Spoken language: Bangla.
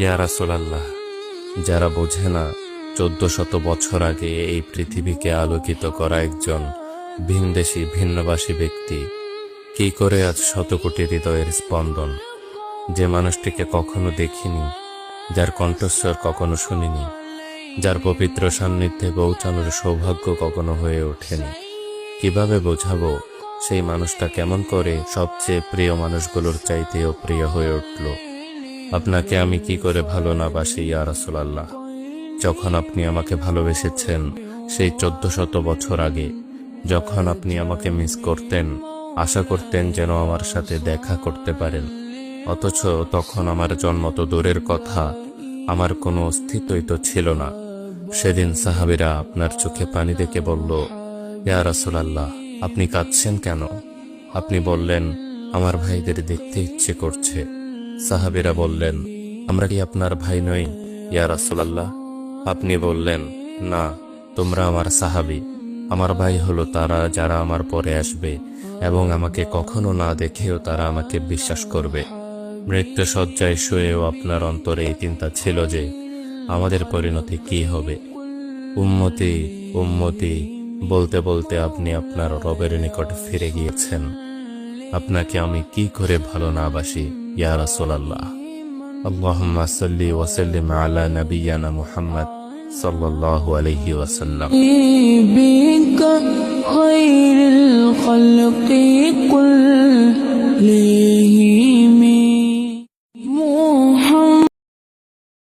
ইয়া রাসূলুল্লাহ, যারা বোঝে না 1400 বছর আগে এই পৃথিবীকে আলোকিত করা একজন ভিনদেশী ভিন্নভাষী ব্যক্তি কি করে আজ শত কোটি হৃদয়ের স্পন্দন, যে মানুষটিকে কখনো দেখিনি, যার কণ্ঠস্বর কখনো শুনিনি, যার পবিত্র সান্নিধ্যে পৌঁছানোর সৌভাগ্য কখনো হয়ে ওঠেনি, কিভাবে বোঝাবো সেই মানুষটা কেমন করে সবচেয়ে প্রিয় মানুষগুলোর চাইতেও প্রিয় হয়ে উঠল? আপনাকে আমি কি করে ভালো না বাসি ইয়া রাসূলুল্লাহ? যখন আপনি আমাকে ভালোবেসেছেন সেই 1400 বছর আগে, যখন আপনি আমাকে মিস করতেন, আশা করতেন যেন আমার সাথে দেখা করতে পারেন, অথচ তখন আমার জন্ম তো দূরের কথা, আমার কোনো অস্তিত্বই তো ছিল না। সেদিন সাহাবীরা আপনার চোখে পানি দেখে বলল, ইয়া রাসূলুল্লাহ, আপনি কাঁদছেন কেন? আপনি বললেন, আমার ভাইদের দেখতে ইচ্ছে করছে। সাহাবীরা বললেন, আমরা কি আপনার ভাই নই ইয়া রাসূলুল্লাহ? আপনি বললেন, না, তোমরা আমার সাহাবী। আমার ভাই হলো তারা যারা আমার পরে আসবে এবং আমাকে কখনো না দেখেও তারা আমাকে বিশ্বাস করবে। মৃত্যু শয্যায় শুয়েও আপনার অন্তরে এই চিন্তা ছিল যে আমাদের পরিণতি কি হবে। উম্মতি উম্মতি বলতে বলতে আপনি আপনার রবের নিকট ফিরে গিয়েছেন। আপনাকে আমি কি করে ভালো না বাসি ইয়া রাসূলুল্লাহ? আল্লাহুম্মা সাল্লি ওয়া সাল্লিম আলা নাবিয়্যিনা মুহাম্মদ সাল্লাল্লাহু আলাইহি ওয়াসাল্লাম। بك خير الخلق قل ليه